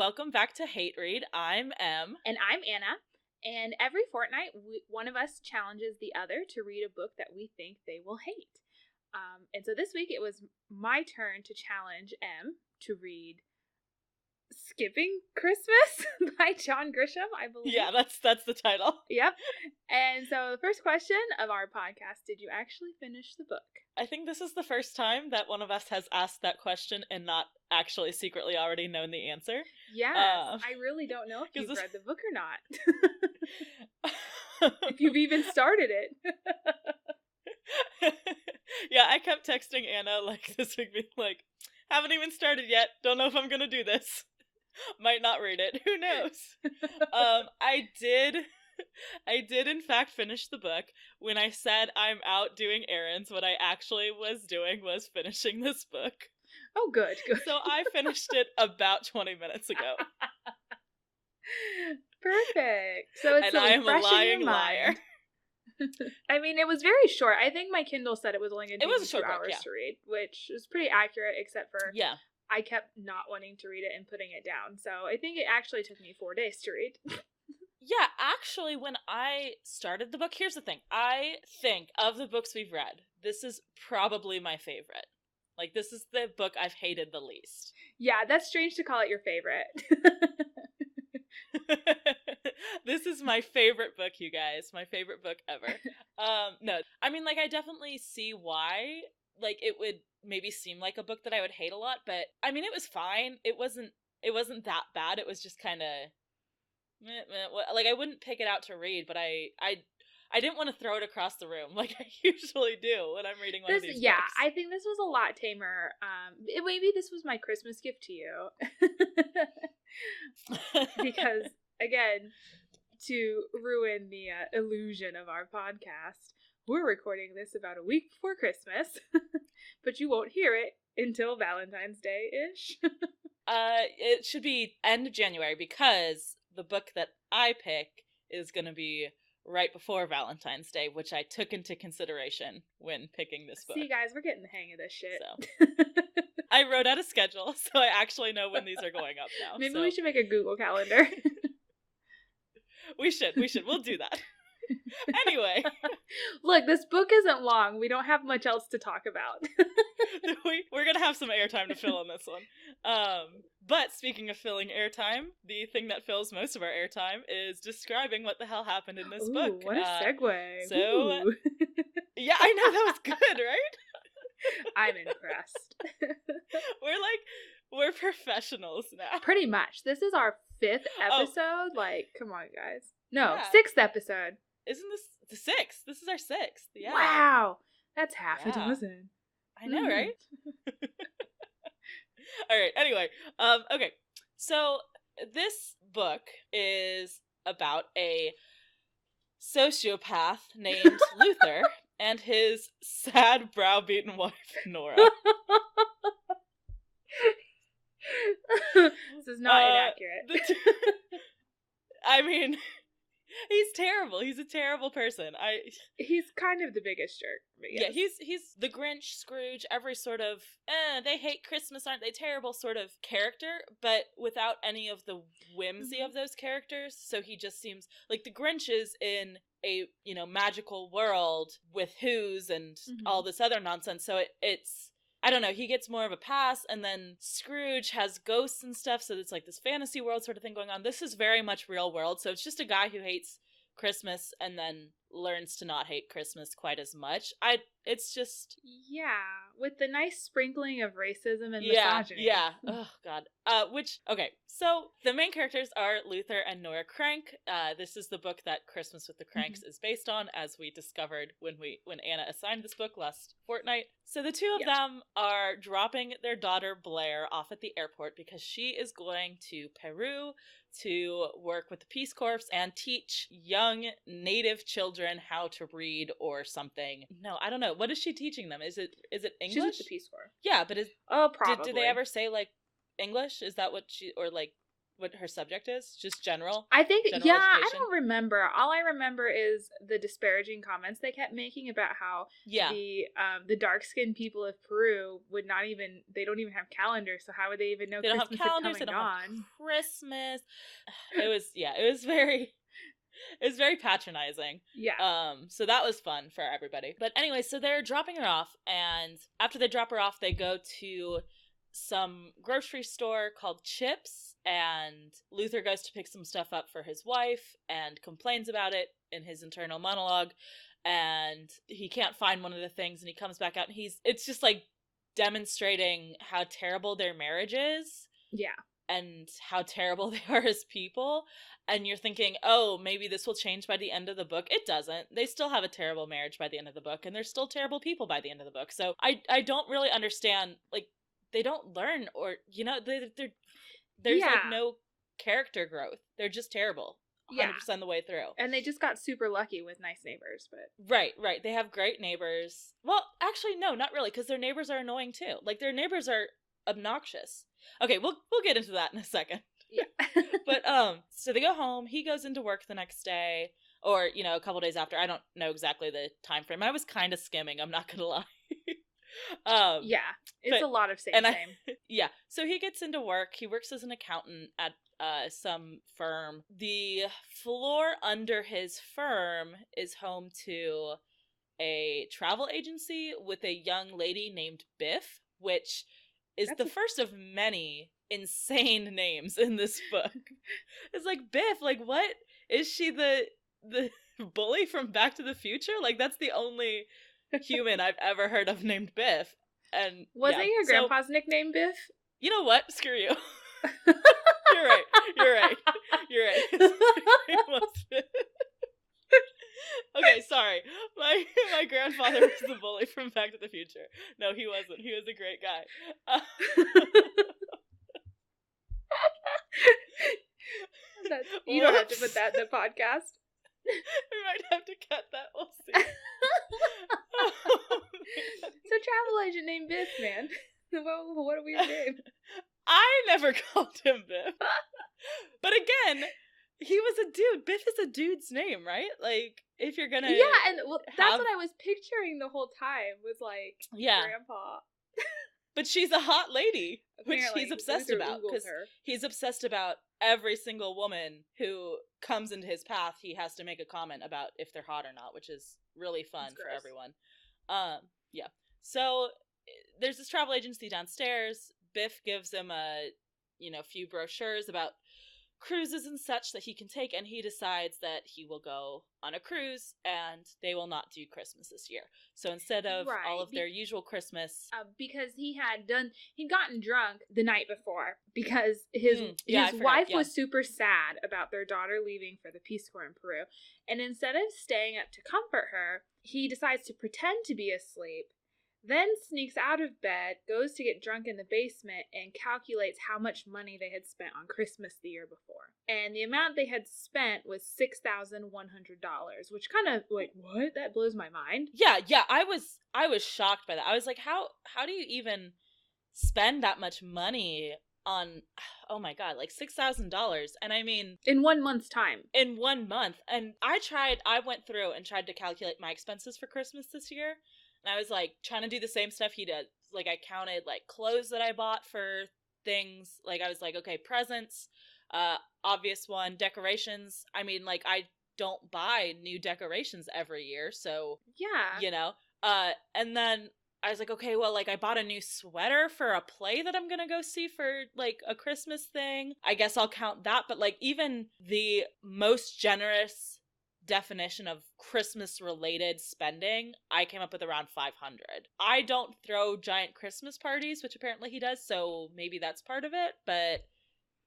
welcome back to Hate Read. I'm Em. And I'm Anna. And every fortnight, one of us challenges the other to read a book that we think they will hate. And so this week, it was my turn to challenge Em to read Skipping Christmas by John Grisham, I believe. Yeah, that's the title. Yep. And so the first question of our podcast, did you actually finish the book? I think this is the first time that one of us has asked that question and not actually secretly already known the answer. Yes. I really don't know if you've read the book or not. If you've even started it. Yeah, I kept texting Anna this week, being like, haven't even started yet. Don't know if I'm gonna do this. Might not read it. Who knows? I did in fact finish the book. When I said I'm out doing errands, what I actually was doing was finishing this book. Oh, good. So I finished it about 20 minutes ago. Perfect. So it's I am a lying liar. I mean, it was very short. I think my Kindle said it was only going to take me 2 hours book, to read, which is pretty accurate, except for I kept not wanting to read it and putting it down. So I think it actually took me 4 days to read. Yeah, actually, when I started the book, here's the thing. I think of the books we've read, this is probably my favorite. This is the book I've hated the least. Yeah, that's strange to call it your favorite. This is my favorite book, you guys. My favorite book ever. No, I mean, I definitely see why, it would maybe seem like a book that I would hate a lot, but, I mean, it was fine. It wasn't that bad. It was just kind of, I wouldn't pick it out to read, but I didn't want to throw it across the room like I usually do when I'm reading one of these books. Yeah, I think this was a lot tamer. Maybe this was my Christmas gift to you. Because, again, to ruin the illusion of our podcast, we're recording this about a week before Christmas, but you won't hear it until Valentine's Day-ish. It should be end of January, because the book that I pick is going to be right before Valentine's Day, which I took into consideration when picking this book. See, guys, we're getting the hang of this shit. So. I wrote out a schedule, so I actually know when these are going up now. Maybe we should make a Google Calendar. We should. We'll do that. Anyway. Look, this book isn't long. We don't have much else to talk about. We're going to have some airtime to fill on this one. But speaking of filling airtime, the thing that fills most of our airtime is describing what the hell happened in this book. What a segue. So, yeah, I know, that was good, right? I'm impressed. We're professionals now. Pretty much. This is our 5th episode. Come on, guys. No, 6th episode. Isn't this the 6th? This is our 6th. Yeah. Wow. That's half a dozen. I know, right? All right. Anyway, okay. So this book is about a sociopath named Luther and his sad, browbeaten wife, Nora. This is not inaccurate. I mean, he's terrible. He's a terrible person. He's kind of the biggest jerk. Yeah, he's the Grinch, Scrooge, every sort of they hate Christmas, aren't they terrible sort of character, but without any of the whimsy of those characters. So he just seems like the Grinch is in a magical world with who's and all this other nonsense. So it's I don't know, he gets more of a pass, and then Scrooge has ghosts and stuff, so it's this fantasy world sort of thing going on. This is very much real world, so it's just a guy who hates Christmas and then learns to not hate Christmas quite as much. It's just... Yeah, with the nice sprinkling of racism and misogyny. Yeah, oh god. Okay, so the main characters are Luther and Nora Crank. This is the book that Christmas with the Kranks is based on, as we discovered when Anna assigned this book last fortnight. So the two of them are dropping their daughter Blair off at the airport because she is going to Peru to work with the Peace Corps and teach young native children how to read or something. No, I don't know. What is she teaching them? Is it English? She's with the Peace Corps. Yeah, but probably. Did they ever say English? Is that what she, or what her subject is? Just general? I think, general yeah, I education? don't remember. All I remember is the disparaging comments they kept making about how the dark-skinned people of Peru they don't even have calendars, so how would they even know They don't Christmas have calendars, had they come don't and have gone? Christmas. It was very patronizing. Yeah. So that was fun for everybody. But anyway, so they're dropping her off, and after they drop her off, they go to some grocery store called Chips, and Luther goes to pick some stuff up for his wife and complains about it in his internal monologue, and he can't find one of the things, and he comes back out, and it's just like demonstrating how terrible their marriage is. Yeah. And how terrible they are as people. And you're thinking, oh, maybe this will change by the end of the book. It doesn't. They still have a terrible marriage by the end of the book, and they're still terrible people by the end of the book. So I don't really understand, like, they don't learn, or, you know, there's like no character growth. They're just terrible 100% the way through. And they just got super lucky with nice neighbors, but Right. They have great neighbors. Well, actually, no, not really, because their neighbors are annoying too. Like, their neighbors are obnoxious. Okay, we'll get into that in a second. Yeah. But so they go home. He goes into work the next day, or, you know, a couple days after. I don't know exactly the time frame. I was kind of skimming, I'm not gonna lie. Yeah, it's a lot of same. Yeah, so he gets into work. He works as an accountant at some firm. The floor under his firm is home to a travel agency with a young lady named Biff, which is the first of many insane names in this book. It's like, Biff, like, what? Is she the bully from Back to the Future? Like, that's the only human I've ever heard of named Biff. And was it your grandpa's nickname, Biff? You know what? Screw you. You're right. Okay, sorry. My grandfather was the bully from Back to the Future. No, he wasn't. He was a great guy. You don't have to put that in the podcast. We might have to cut that. We'll see. It's a travel agent named Biff, man. What a weird name. I never called him Biff. But again, he was a dude. Biff is a dude's name, right? Like, if you're gonna... Yeah, and that's what I was picturing the whole time, was like, Grandpa. But she's a hot lady, which he's obsessed about, because he's obsessed about every single woman who comes into his path. He has to make a comment about if they're hot or not, which is really fun for everyone. Yeah. So there's this travel agency downstairs. Biff gives him a few brochures about cruises and such that he can take, and he decides that he will go on a cruise, and they will not do Christmas this year. So instead of all of their usual Christmas, because he'd gotten drunk the night before because his wife was super sad about their daughter leaving for the Peace Corps in Peru, and instead of staying up to comfort her, he decides to pretend to be asleep, then sneaks out of bed, goes to get drunk in the basement, and calculates how much money they had spent on Christmas the year before. And the amount they had spent was $6,100, which kind of, like, what? That blows my mind. Yeah, I was shocked by that. I was like, how do you even spend that much money on, oh my god, like $6,000? And I mean, in 1 month's time. In 1 month. And I went through and tried to calculate my expenses for Christmas this year. And I was, like, trying to do the same stuff he did. Like, I counted, like, clothes that I bought for things. Like, I was like, okay, presents, obvious one, decorations. I mean, like, I don't buy new decorations every year, so... Yeah. You know? And then I was like, okay, well, like, I bought a new sweater for a play that I'm gonna go see for, like, a Christmas thing. I guess I'll count that, but, like, even the most generous definition of Christmas related spending, I came up with around $500. I don't throw giant Christmas parties, which apparently he does, so maybe that's part of it, but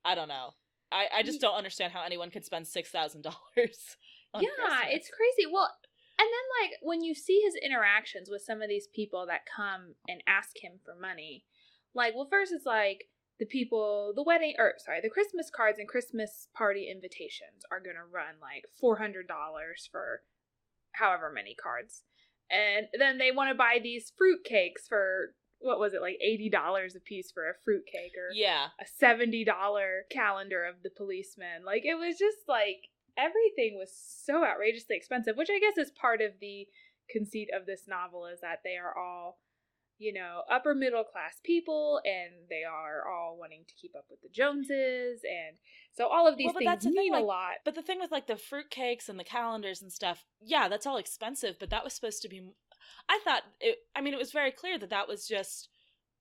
I don't know. I just don't understand how anyone could spend $6,000 on Christmas. It's crazy. Well, and then, like, when you see his interactions with some of these people that come and ask him for money, like, well, first it's like, the Christmas cards and Christmas party invitations are going to run like $400 for however many cards. And then they want to buy these fruit cakes for what was it, like $80 a piece for a fruitcake, or Yeah. a $70 calendar of the policeman. Like, it was just like, everything was so outrageously expensive, which I guess is part of the conceit of this novel, is that they are all, you know, upper middle class people, and they are all wanting to keep up with the Joneses, and so all of these things mean a lot. But the thing with, like, the fruitcakes and the calendars and stuff, yeah, that's all expensive, but that was supposed to be, I thought, it was very clear that that was just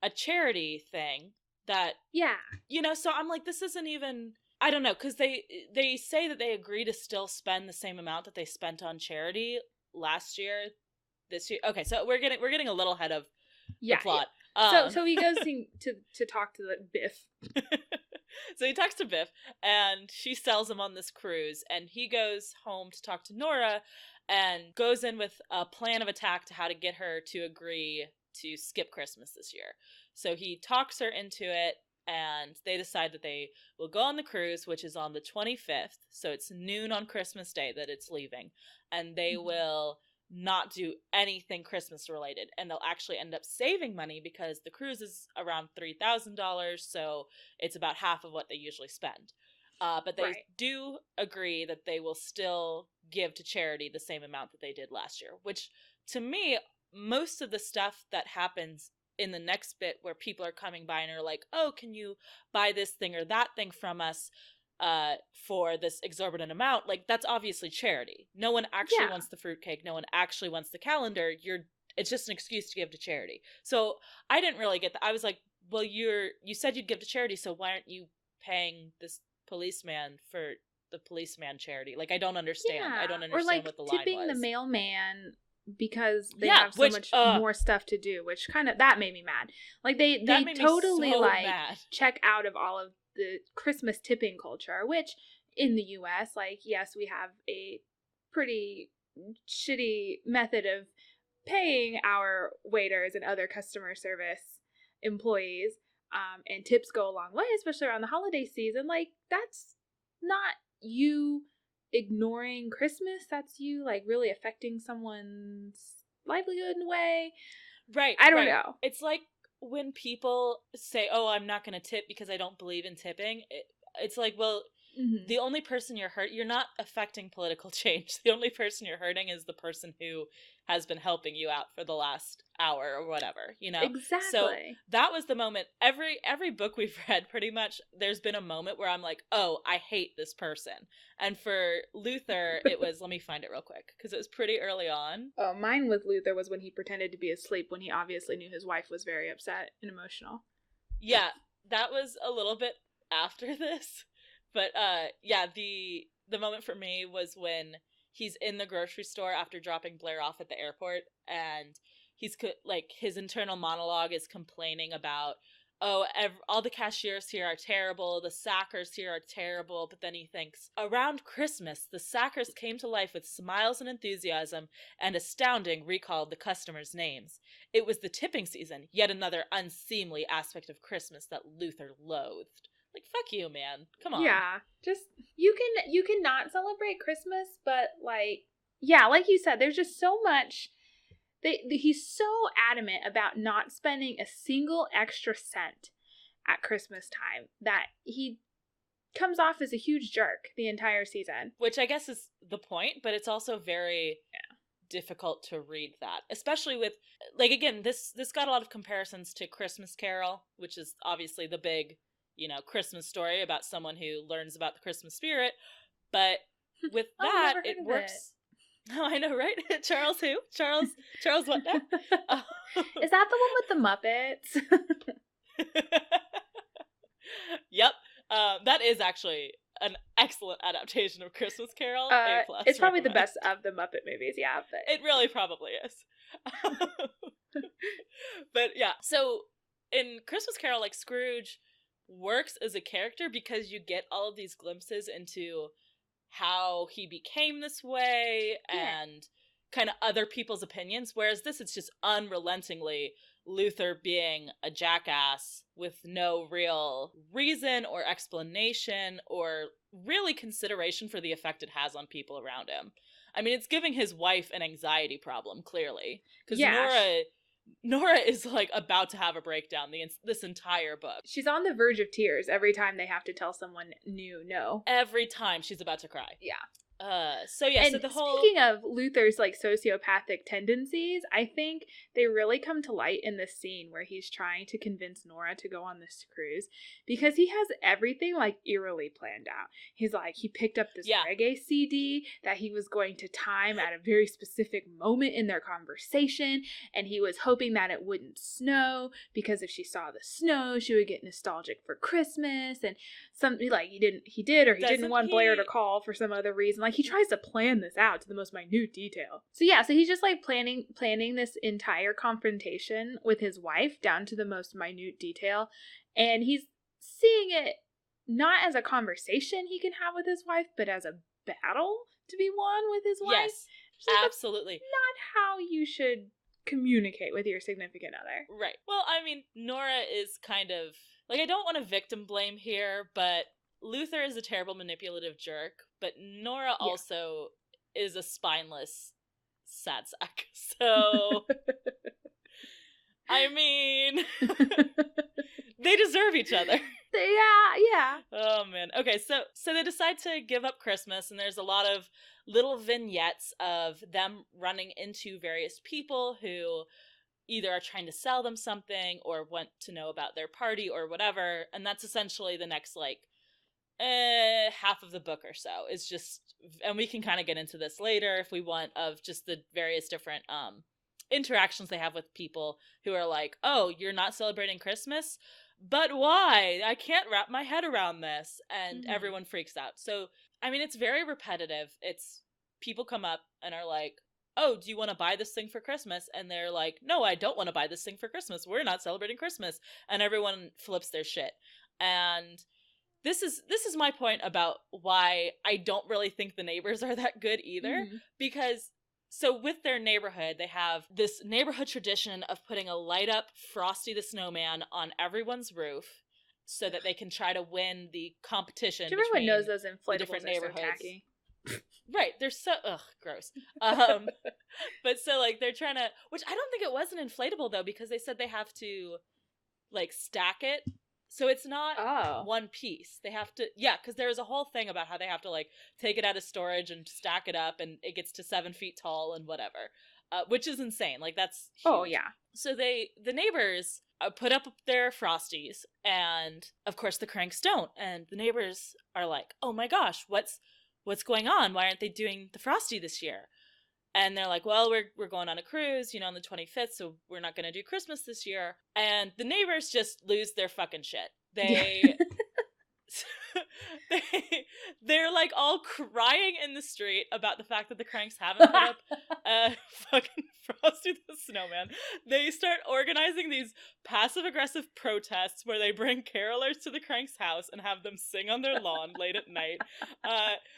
a charity thing that, Yeah. you know, so I'm like, this isn't even, I don't know, because they say that they agree to still spend the same amount that they spent on charity last year, this year. Okay, so we're getting a little ahead of the plot. Yeah. So he goes to talk to the Biff. So he talks to Biff, and she sells him on this cruise, and he goes home to talk to Nora, and goes in with a plan of attack to how to get her to agree to skip Christmas this year. So he talks her into it, and they decide that they will go on the cruise, which is on the 25th, so it's noon on Christmas Day that it's leaving, and they will not do anything Christmas related, and they'll actually end up saving money because the cruise is around $3,000, so it's about half of what they usually spend. But they do agree that they will still give to charity the same amount that they did last year, which, to me, most of the stuff that happens in the next bit where people are coming by and are like, oh, can you buy this thing or that thing from us for this exorbitant amount, like, that's obviously charity. No one actually wants the fruitcake. No one actually wants the calendar. It's just an excuse to give to charity. So I didn't really get that. I was like, well, you said you'd give to charity, so why aren't you paying this policeman for the policeman charity? Like, I don't understand. Yeah. I don't understand, or like what the line was. Tipping the mailman because they have so much more stuff to do, which kind of, that made me mad. Like, they totally so like mad. Check out of all of the Christmas tipping culture, which in the US, like, yes, we have a pretty shitty method of paying our waiters and other customer service employees, and tips go a long way, especially around the holiday season. Like, that's not you ignoring Christmas, that's you, like, really affecting someone's livelihood in a way. Right. I don't know. It's like when people say, oh, I'm not going to tip because I don't believe in tipping. It's like, well, the only person you're not affecting political change. The only person you're hurting is the person who has been helping you out for the last hour or whatever, you know? Exactly. So that was the moment. Every book we've read, pretty much, there's been a moment where I'm like, oh, I hate this person. And for Luther, it was, let me find it real quick, because it was pretty early on. Oh, mine with Luther was when he pretended to be asleep when he obviously knew his wife was very upset and emotional. Yeah, that was a little bit after this. But yeah, the moment for me was when he's in the grocery store after dropping Blair off at the airport, and he's like, his internal monologue is complaining about, oh, all the cashiers here are terrible, the Sackers here are terrible, but then he thinks, around Christmas, the Sackers came to life with smiles and enthusiasm, and astounding recalled the customers' names. It was the tipping season, yet another unseemly aspect of Christmas that Luther loathed. Like, fuck you, man. Come on. Yeah. Just, you can not celebrate Christmas, but, like, yeah, like you said, there's just so much. He's so adamant about not spending a single extra cent at Christmas time that he comes off as a huge jerk the entire season. Which I guess is the point, but it's also very difficult to read that. Especially with, like, again, this got a lot of comparisons to Christmas Carol, which is obviously the big, you know, Christmas story about someone who learns about the Christmas spirit, but with that, it works. Oh, I know, right? Charles who? Charles what now? Is that the one with the Muppets? Yep. That is actually an excellent adaptation of Christmas Carol. It's probably the best of the Muppet movies, yeah. But it really probably is. But yeah, so in Christmas Carol, like, Scrooge works as a character because you get all of these glimpses into how he became this way and kind of other people's opinions, whereas this, it's just unrelentingly Luther being a jackass with no real reason or explanation or really consideration for the effect it has on people around him. I mean, it's giving his wife an anxiety problem, clearly, because Nora is like about to have a breakdown this entire book. She's on the verge of tears every time they have to tell someone new no. Every time she's about to cry. Yeah. So And the whole... speaking of Luther's like sociopathic tendencies, I think they really come to light in this scene where he's trying to convince Nora to go on this cruise, because he has everything like eerily planned out. He's like, he picked up this reggae CD that he was going to time at a very specific moment in their conversation, and he was hoping that it wouldn't snow, because if she saw the snow, she would get nostalgic for Christmas, and something like he didn't want Blair to call for some other reason. Like, he tries to plan this out to the most minute detail. So he's just like planning this entire confrontation with his wife down to the most minute detail, and he's seeing it not as a conversation he can have with his wife, but as a battle to be won with his wife. Yes, absolutely. Not how you should communicate with your significant other. Right. Well, I mean, Nora is kind of like, I don't want to victim blame here, but Luther is a terrible manipulative jerk, but Nora also is a spineless sad sack. So, I mean, they deserve each other. Yeah. Oh, man. Okay, so they decide to give up Christmas, and there's a lot of little vignettes of them running into various people who either are trying to sell them something or want to know about their party or whatever, and that's essentially the next, like, half of the book or so. Is just, and we can kind of get into this later if we want, of just the various different interactions they have with people who are like, oh, you're not celebrating Christmas? But why? I can't wrap my head around this. And everyone freaks out. So, I mean, it's very repetitive. It's people come up and are like, oh, do you want to buy this thing for Christmas? And they're like, no, I don't want to buy this thing for Christmas. We're not celebrating Christmas. And everyone flips their shit. And this is my point about why I don't really think the neighbors are that good either. Because, so with their neighborhood, they have this neighborhood tradition of putting a light up Frosty the Snowman on everyone's roof so that they can try to win the competition. Everyone knows those inflatables are so tacky. Right, they're so gross. But so like they're trying to, which I don't think it was an inflatable though, because they said they have to like stack it. So it's not one piece. They have to, because there's a whole thing about how they have to like take it out of storage and stack it up, and it gets to 7 feet tall and whatever, which is insane. Like that's huge. Oh yeah. So the neighbors put up their Frosties, and of course the Kranks don't. And the neighbors are like, "Oh my gosh, what's going on? Why aren't they doing the Frosty this year?" And they're like, well, we're going on a cruise, on the 25th, so we're not going to do Christmas this year. And the neighbors just lose their fucking shit. They're like all crying in the street about the fact that the Kranks haven't put up fucking Frosty the Snowman. They start organizing these passive-aggressive protests where they bring carolers to the Kranks' house and have them sing on their lawn late at night.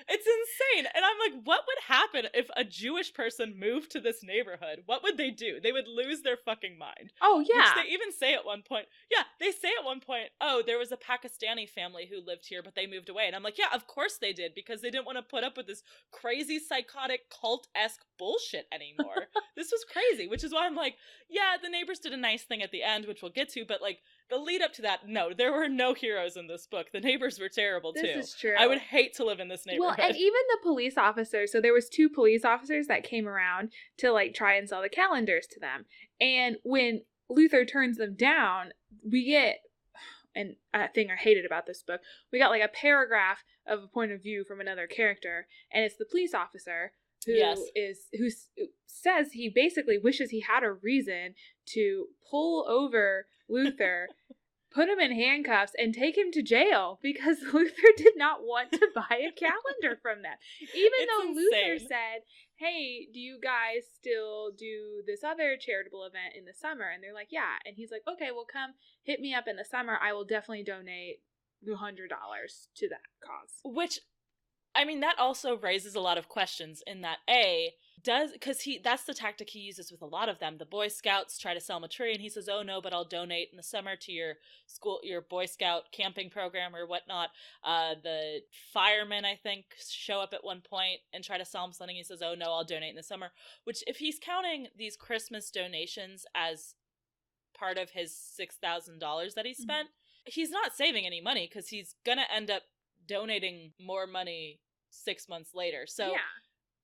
It's insane. And I'm like, what would happen if a Jewish person moved to this neighborhood? What would they do? They would lose their fucking mind. Oh, yeah. Which they even say at one point. Yeah, they say at one point, oh, there was a Pakistani family who lived here, but they moved away. And I'm like, yeah, of course they did, because they didn't want to put up with this crazy, psychotic, cult-esque bullshit anymore. This was crazy, which is why I'm like, yeah, the neighbors did a nice thing at the end, which we'll get to, but like, the lead up to that, no, there were no heroes in this book. The neighbors were terrible, too. This is true. I would hate to live in this neighborhood. Well, and even the police officers, so there was 2 police officers that came around to, like, try and sell the calendars to them. And when Luther turns them down, we get, and a thing I hated about this book, we got, like, a paragraph of a point of view from another character, and it's the police officer who says he basically wishes he had a reason to pull over Luther, put him in handcuffs, and take him to jail, because Luther did not want to buy a calendar from them. Even though Luther said, hey, do you guys still do this other charitable event in the summer? And they're like, yeah. And he's like, okay, well, come hit me up in the summer. I will definitely donate $100 to that cause. Which, I mean, that also raises a lot of questions in that, A, because that's the tactic he uses with a lot of them. The Boy Scouts try to sell him a tree, and he says, oh no, but I'll donate in the summer to your school, your Boy Scout camping program or whatnot. The firemen, I think, show up at one point and try to sell him something. He says, oh no, I'll donate in the summer. Which, if he's counting these Christmas donations as part of his $6,000 that he spent, he's not saving any money, because he's gonna end up donating more money 6 months later. So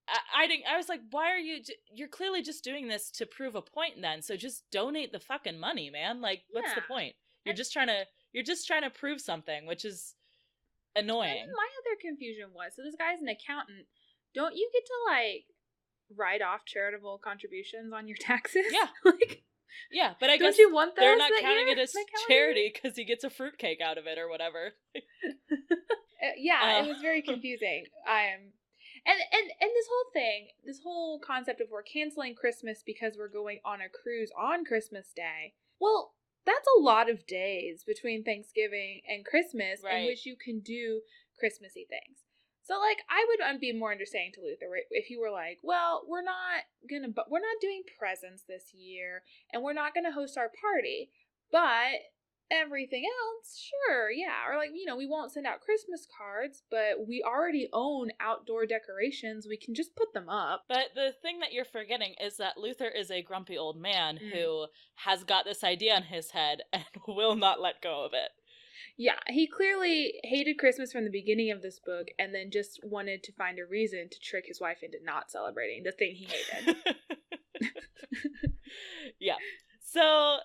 I was like, why are you're clearly just doing this to prove a point then, so just donate the fucking money, man. Like, what's the point? You're just trying to prove something, which is annoying. And my other confusion was, so this guy's an accountant. Don't you get to, like, write off charitable contributions on your taxes? Yeah. Like, yeah, but I guess you want they're not counting it as charity because he gets a fruitcake out of it or whatever. It was very confusing. And this whole thing, this whole concept of we're canceling Christmas because we're going on a cruise on Christmas Day. Well, that's a lot of days between Thanksgiving and Christmas in which you can do Christmassy things. So, like, I would be more understanding to Luther if you were like, well, we're not doing presents this year, and we're not gonna host our party, but everything else, sure, yeah. Or, like, you know, we won't send out Christmas cards, but we already own outdoor decorations. We can just put them up. But the thing that you're forgetting is that Luther is a grumpy old man who has got this idea in his head and will not let go of it. Yeah, he clearly hated Christmas from the beginning of this book, and then just wanted to find a reason to trick his wife into not celebrating the thing he hated. Yeah. So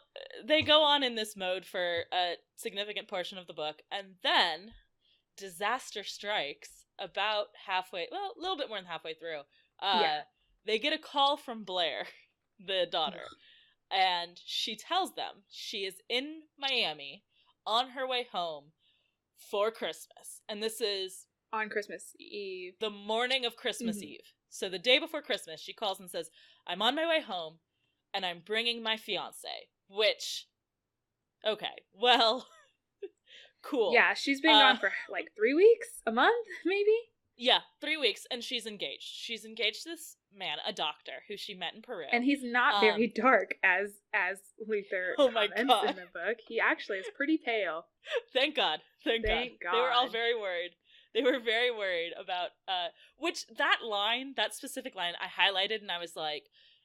they go on in this mode for a significant portion of the book, and then disaster strikes about halfway, well, a little bit more than halfway through. They get a call from Blair, the daughter, and she tells them she is in Miami on her way home for Christmas. And this is on Christmas Eve. The morning of Christmas Eve. So the day before Christmas, she calls and says, I'm on my way home, and I'm bringing my fiance. Which, okay, well, cool. Yeah, she's been gone for like 3 weeks? A month, maybe? Yeah, 3 weeks, and she's engaged. She's engaged to this man, a doctor, who she met in Peru. And he's not very dark, as Luther comments in the book. He actually is pretty pale. Thank God. Thank God. They were all very worried. They were very worried about, which that specific line, I highlighted, and I was like,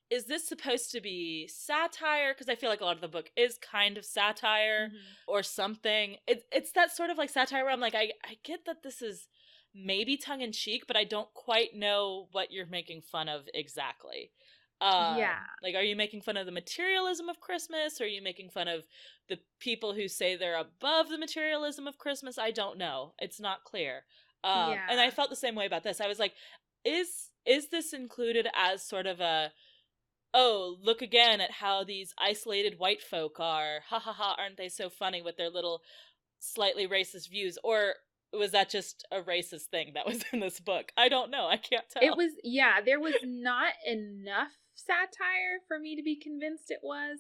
is this supposed to be satire? Because I feel like a lot of the book is kind of satire or something. It's that sort of like satire where I'm like, I get that this is maybe tongue-in-cheek, but I don't quite know what you're making fun of exactly. Like, are you making fun of the materialism of Christmas? Or are you making fun of the people who say they're above the materialism of Christmas? I don't know. It's not clear. And I felt the same way about this. I was like, is this included as sort of a, oh, look again at how these isolated white folk are, ha ha ha, aren't they so funny with their little slightly racist views? Or was that just a racist thing that was in this book? I don't know. I can't tell. It was, there was not enough satire for me to be convinced it was.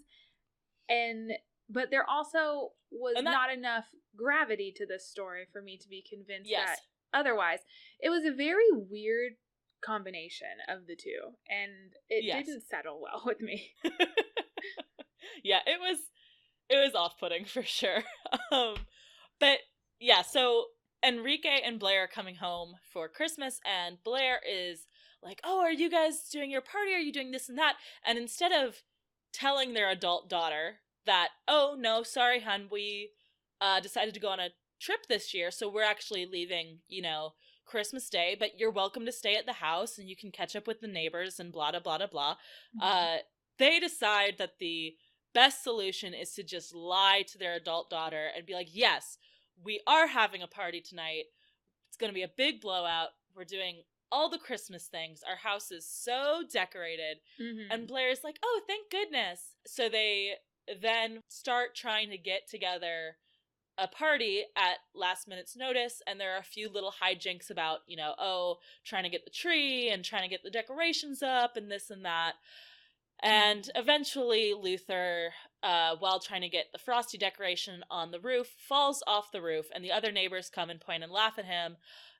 But there also was not enough gravity to this story for me to be convinced that otherwise. It was a very weird combination of the two, and it didn't settle well with me. Yeah, it was off-putting for sure. But yeah, so Enrique and Blair are coming home for Christmas, and Blair is like, oh, are you guys doing your party? Are you doing this and that? And instead of telling their adult daughter that, oh, no, sorry, hun, we decided to go on a trip this year, so we're actually leaving, Christmas Day, but you're welcome to stay at the house, and you can catch up with the neighbors and blah, blah, blah, blah. They decide that the best solution is to just lie to their adult daughter and be like, yes, we are having a party tonight. It's going to be a big blowout. We're doing all the Christmas things. Our house is so decorated. And Blair's like, oh, thank goodness. So they then start trying to get together a party at last minute's notice, and there are a few little hijinks about, trying to get the tree and trying to get the decorations up and this and that. And eventually Luther, while trying to get the frosty decoration on the roof, falls off the roof, and the other neighbors come and point and laugh at him.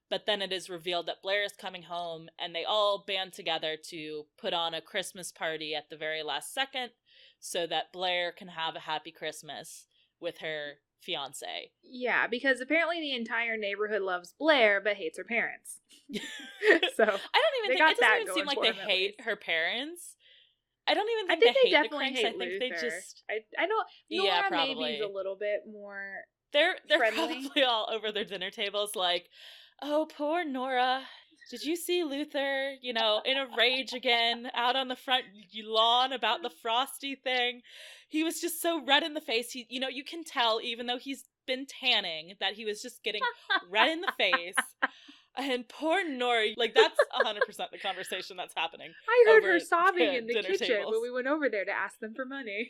But then it is revealed that Blair is coming home, and they all band together to put on a Christmas party at the very last second so that Blair can have a happy Christmas with her fiance. Yeah, because apparently the entire neighborhood loves Blair but hates her parents. So I don't even think it doesn't even seem like they hate her parents. I don't even think they hate the Kranks. I think Luther. they just I don't. Nora maybe is a little bit more. They're probably all over their dinner tables like, oh, poor Nora. Did you see Luther, in a rage again, out on the front lawn about the Frosty thing? He was just so red in the face. He, you can tell, even though he's been tanning, that he was just getting red in the face. And poor Nora, that's 100% the conversation that's happening. I heard her sobbing in the kitchen tables. When we went over there to ask them for money.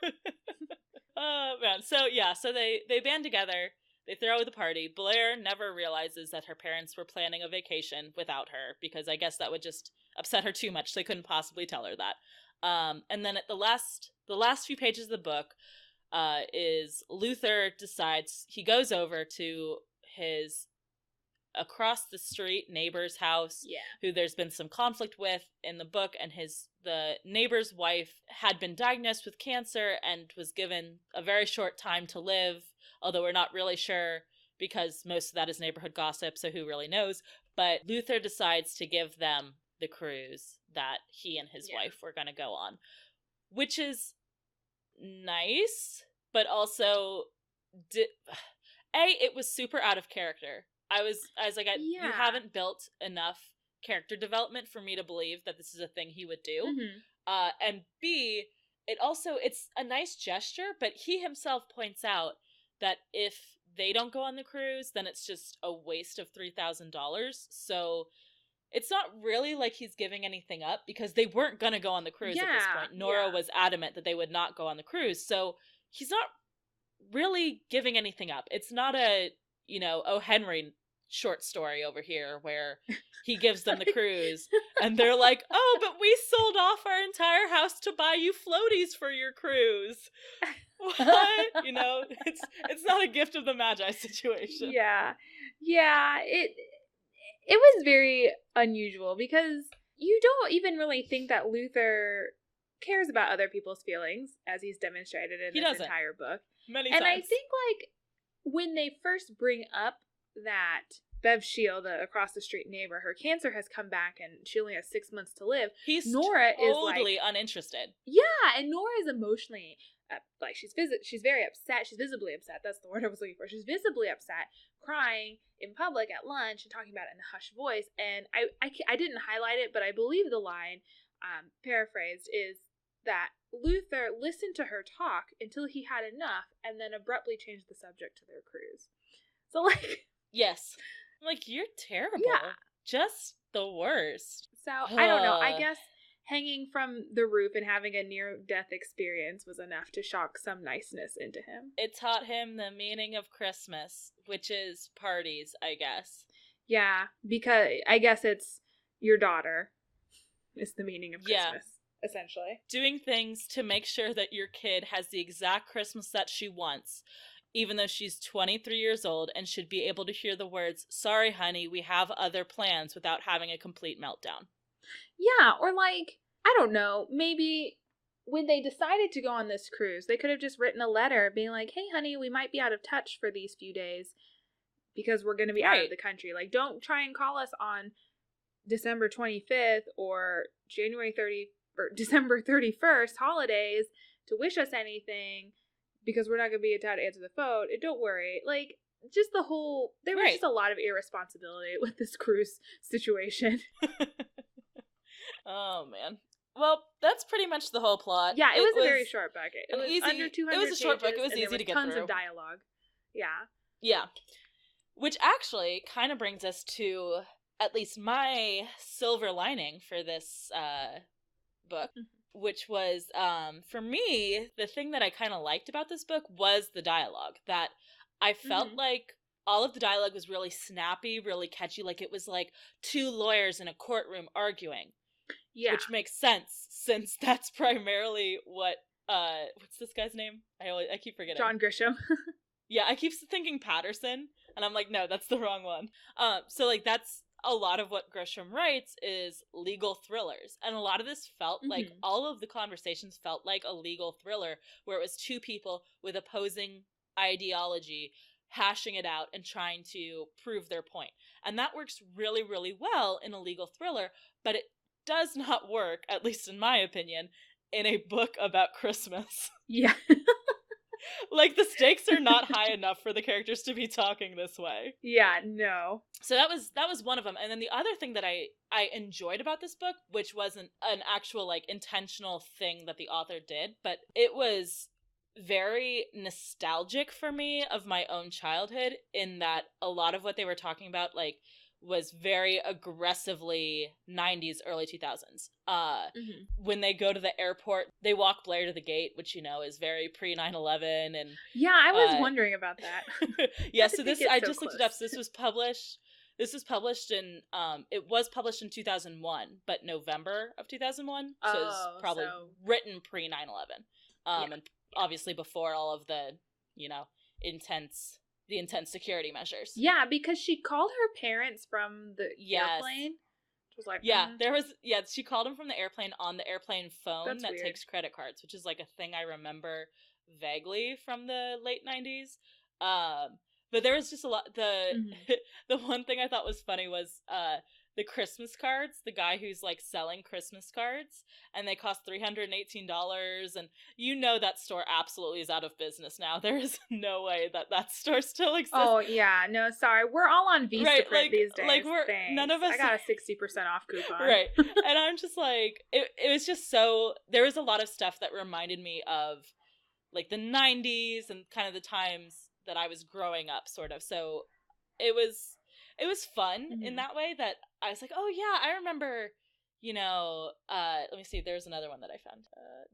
Oh, man. So they band together. They throw the party. Blair never realizes that her parents were planning a vacation without her, because I guess that would just upset her too much. They couldn't possibly tell her that. And then at the last few pages of the book, is Luther decides he goes over to his across the street neighbor's house, who there's been some conflict with in the book, and the neighbor's wife had been diagnosed with cancer and was given a very short time to live, although we're not really sure because most of that is neighborhood gossip, so who really knows. But Luther decides to give them the cruise that he and his wife were going to go on, which is nice, but also it was super out of character. I was like, you haven't built enough character development for me to believe that this is a thing he would do. Mm-hmm. And B, it's a nice gesture, but he himself points out that if they don't go on the cruise, then it's just a waste of $3,000. So it's not really like he's giving anything up, because they weren't going to go on the cruise at this point. Nora was adamant that they would not go on the cruise. So he's not really giving anything up. It's not a, O. Henry short story over here where he gives them the cruise and they're like, oh, but we sold off our entire house to buy you floaties for your cruise. What? It's not a gift of the Magi situation. Yeah. It was very unusual, because you don't even really think that Luther cares about other people's feelings, as he's demonstrated in this entire book. Many times. And I think, when they first bring up that Bev Shield, the across the street neighbor, her cancer has come back and she only has 6 months to live. Nora is totally uninterested. Yeah, and Nora is emotionally she's very upset. She's visibly upset. That's the word I was looking for. She's visibly upset, crying in public at lunch and talking about it in a hushed voice. And I didn't highlight it, but I believe the line, paraphrased, is that Luther listened to her talk until he had enough and then abruptly changed the subject to their cruise. So, yes. You're terrible. Yeah. Just the worst. So, I don't know. I guess hanging from the roof and having a near-death experience was enough to shock some niceness into him. It taught him the meaning of Christmas, which is parties, I guess. Yeah, because I guess it's your daughter is the meaning of Christmas. Essentially. Doing things to make sure that your kid has the exact Christmas that she wants, even though she's 23 years old and should be able to hear the words, sorry, honey, we have other plans, without having a complete meltdown. Yeah, or I don't know, maybe when they decided to go on this cruise, they could have just written a letter being like, hey, honey, we might be out of touch for these few days because we're going to be out of the country. Don't try and call us on December 25th or December 31st holidays to wish us anything, because we're not going to be able to answer the phone. And don't worry. Just the whole, there was just a lot of irresponsibility with this cruise situation. Oh, man. Well, that's pretty much the whole plot. Yeah, it was a very short book. It was under 200 pages. It was a short book. It was easy to get through. Tons of dialogue. Yeah. Yeah. Which actually kind of brings us to at least my silver lining for this book, which was, for me, the thing that I kind of liked about this book was the dialogue. That I felt like all of the dialogue was really snappy, really catchy. It was like two lawyers in a courtroom arguing. Yeah. Which makes sense, since that's primarily what, what's this guy's name? I keep forgetting. John Grisham. Yeah, I keep thinking Patterson, and I'm like, no, that's the wrong one. So that's a lot of what Grisham writes is legal thrillers. And a lot of this felt like, all of the conversations felt like a legal thriller where it was two people with opposing ideology hashing it out and trying to prove their point. And that works really, really well in a legal thriller, but it does not work, at least in my opinion, in a book about Christmas. Yeah. Like, the stakes are not high enough for the characters to be talking this way. Yeah, no. So that was one of them. And then the other thing that I enjoyed about this book, which wasn't an actual, like, intentional thing that the author did, but it was very nostalgic for me of my own childhood, in that a lot of what they were talking about, like, was very aggressively 90s, early 2000s. When they go to the airport, they walk Blair to the gate, which, you know, is very pre 9/11. And yeah, I was wondering about that. yeah, so this, I just looked it up. So this was published in, it was published in 2001, but November of 2001. So it was probably written pre 9/11. And obviously before all of the, you know, intense security measures. Yeah, because she called her parents from the airplane. It was like, she called them from the airplane on the airplane phone. That's weird. Takes credit cards, which is like a thing I remember vaguely from the late 90s. But there was just a lot. The one thing I thought was funny was the Christmas cards, the guy who's like selling Christmas cards, and they cost $318, and you know that store absolutely is out of business now. There is no way that store still exists. Oh yeah, no, sorry, we're all on Vistaprint these days. Like none of us. I got a 60% off coupon. Right, and I'm just like, it was just so. There was a lot of stuff that reminded me of like the 90s and kind of the times that I was growing up, sort of. So it was fun in that way, that I was like, oh yeah, I remember, you know, let me see, there's another one that I found.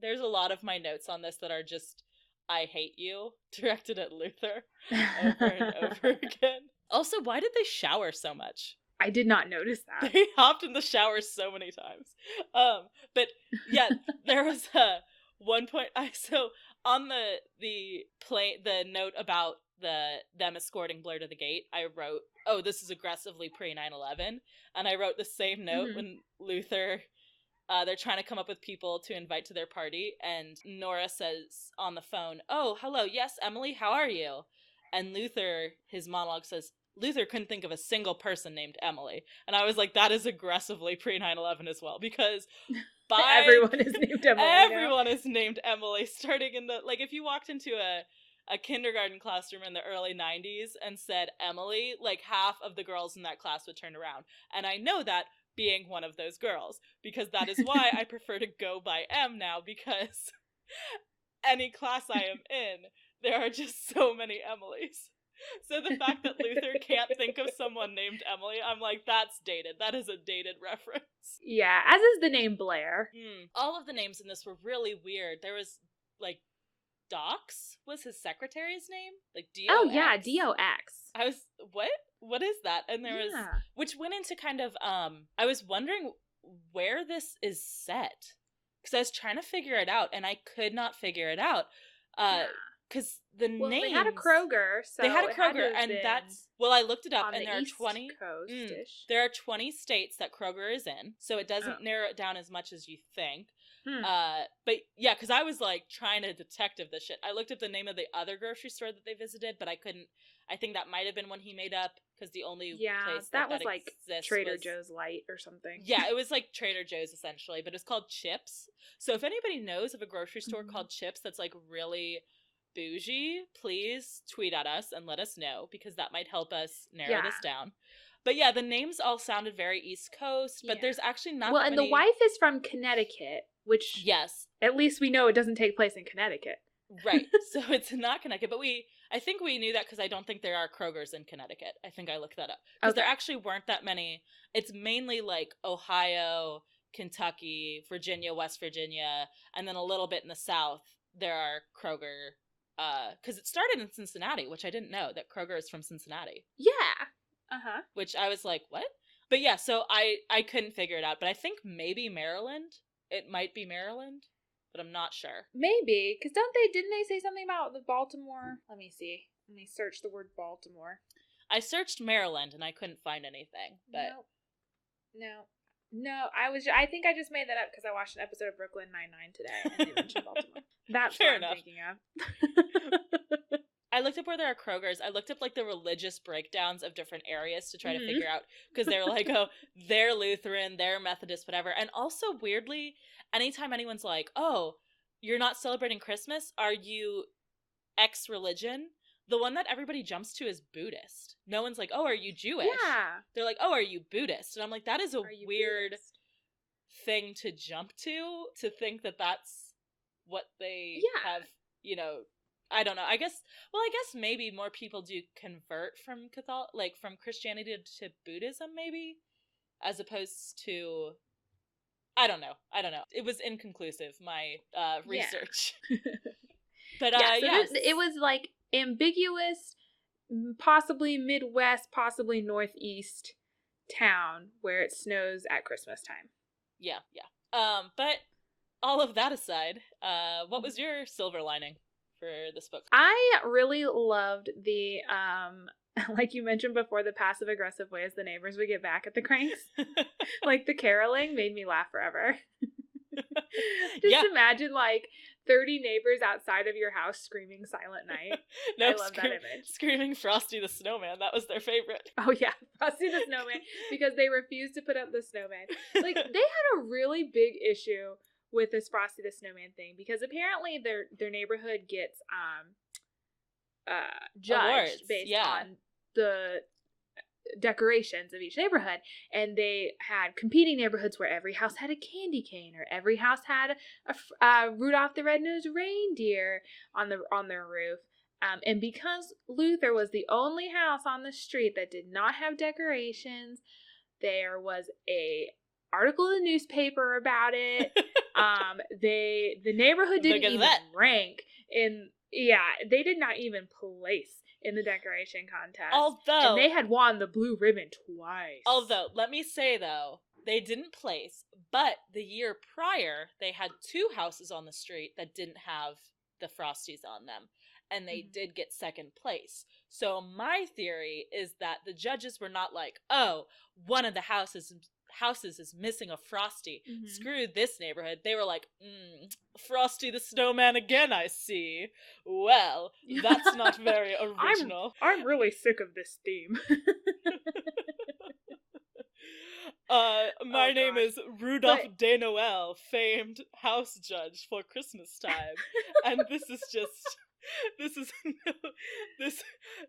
There's a lot of my notes on this that are just, I hate you, directed at Luther over and over again. Also, why did they shower so much? I did not notice that. They hopped in the shower so many times. But yeah, there was one point, on the note about them escorting Blair to the gate, I wrote, oh, this is aggressively pre 9/11, and I wrote the same note when Luther, they're trying to come up with people to invite to their party, and Nora says on the phone, oh, hello, yes, Emily, how are you? And Luther, his monologue says, Luther couldn't think of a single person named Emily. And I was like, that is aggressively pre 9/11 as well, because everyone is named Emily. Everyone is named Emily, starting in the, like, if you walked into a kindergarten classroom in the early 90s and said Emily, like, half of the girls in that class would turn around. And I know that, being one of those girls, because that is why I prefer to go by M now, because any class I am in, there are just so many Emilys. So the fact that Luther can't think of someone named Emily, I'm like, that's dated. That is a dated reference. Yeah, as is the name Blair. All of the names in this were really weird. There was, like, Dox was his secretary's name? Like, D-O-X? Oh, yeah, D-O-X. I was, what is that? And there was, which went into kind of, I was wondering where this is set. Because I was trying to figure it out, and I could not figure it out. Because the names... they had a Kroger, so... They had a Kroger, and that's... Well, I looked it up, and there are 20... Coast-ish. There are 20 states that Kroger is in, so it doesn't narrow it down as much as you think. But yeah, because I was like trying to detective this shit. I looked up the name of the other grocery store that they visited, but I couldn't. I think that might have been one he made up, because the only place that was like Trader Joe's Light or something. Yeah, it was like Trader Joe's essentially, but it's called Chips. So if anybody knows of a grocery store called Chips that's like really bougie, please tweet at us and let us know, because that might help us narrow this down. But yeah, the names all sounded very East Coast, but there's actually not that many... the wife is from Connecticut, which... Yes. At least we know it doesn't take place in Connecticut. Right. So it's not Connecticut, but I think we knew that because I don't think there are Krogers in Connecticut. I think I looked that up. Because there actually weren't that many. It's mainly like Ohio, Kentucky, Virginia, West Virginia, and then a little bit in the South, there are Kroger. Because it started in Cincinnati, which I didn't know, that Kroger is from Cincinnati. Yeah. Which I was like, what? But yeah, so I couldn't figure it out. But I think maybe Maryland. It might be Maryland, but I'm not sure. Maybe, because didn't they say something about the Baltimore? Let me see. Let me search the word Baltimore. I searched Maryland and I couldn't find anything. But No, I think I just made that up because I watched an episode of Brooklyn Nine-Nine today and they mentioned Baltimore. That's Fair what I'm enough. thinking of. I looked up where there are Krogers. I looked up like the religious breakdowns of different areas to try to figure out, because they're like, oh, they're Lutheran, they're Methodist, whatever. And also, weirdly, anytime anyone's like, oh, you're not celebrating Christmas, are you X religion? The one that everybody jumps to is Buddhist. No one's like, oh, are you Jewish? Yeah. They're like, oh, are you Buddhist? And I'm like, that is a weird Buddhist? thing to jump to think that that's what they have, you know, I don't know. I guess maybe more people do convert from from Christianity to Buddhism, maybe, as opposed to, I don't know. It was inconclusive, my research. But so it was like ambiguous, possibly Midwest, possibly Northeast town where it snows at Christmas time. Yeah. But all of that aside, what was your silver lining for this book? I really loved the like you mentioned before, the passive aggressive ways the neighbors would get back at the Kranks. Like the caroling made me laugh forever. Just imagine like 30 neighbors outside of your house screaming Silent Night. I love that image. Screaming Frosty the Snowman. That was their favorite. Oh yeah, Frosty the Snowman, because they refused to put up the snowman. Like they had a really big issue with this Frosty the Snowman thing, because apparently their neighborhood gets judged awards, based on the decorations of each neighborhood, and they had competing neighborhoods where every house had a candy cane, or every house had a Rudolph the Red-Nosed Reindeer on their roof. And because Luther was the only house on the street that did not have decorations, there was a article in the newspaper about it. The neighborhood didn't even rank in. Yeah, they did not even place in the decoration contest. And they had won the blue ribbon twice. Although, let me say though, they didn't place, but the year prior, they had 2 houses on the street that didn't have the Frosties on them, and they did get second place. So my theory is that the judges were not like, oh, one of the houses is missing a Frosty. Screw this neighborhood. They were like, Frosty the Snowman again, I see. Well, that's not very original. I'm really sick of this theme. My name is Rudolph de Noël, famed house judge for Christmas time. And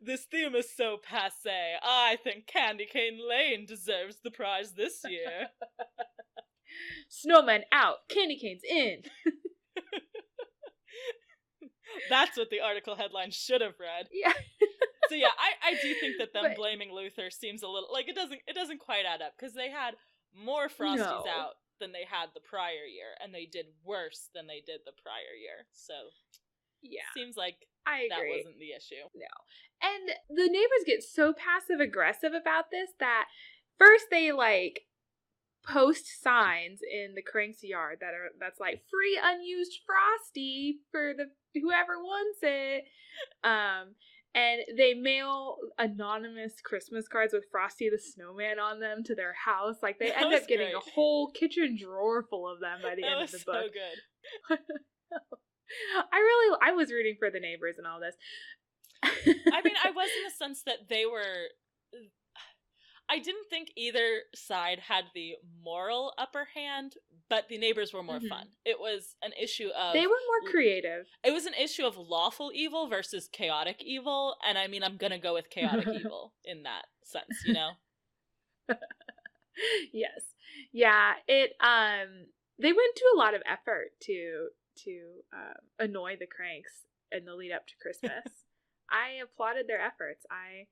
this theme is so passé. I think Candy Cane Lane deserves the prize this year. Snowman out, Candy Cane's in. That's what the article headline should have read. Yeah. So yeah, I do think that them blaming Luther seems a little like it doesn't quite add up, because they had more Frosties out than they had the prior year, and they did worse than they did the prior year. So yeah, seems like I agree. That wasn't the issue. No. And the neighbors get so passive aggressive about this that first they like post signs in the Kranks yard that's like free unused Frosty for the whoever wants it. And they mail anonymous Christmas cards with Frosty the Snowman on them to their house. Like they end up getting a whole kitchen drawer full of them by the end of the book. So good. I was rooting for the neighbors and all this. I mean, I was in the sense that I didn't think either side had the moral upper hand, but the neighbors were more fun. It was an issue of... They were more creative. It was an issue of lawful evil versus chaotic evil, and I mean, I'm gonna go with chaotic evil in that sense, you know? Yes. Yeah, they went to a lot of effort to annoy the Kranks in the lead up to Christmas. I applauded their efforts. I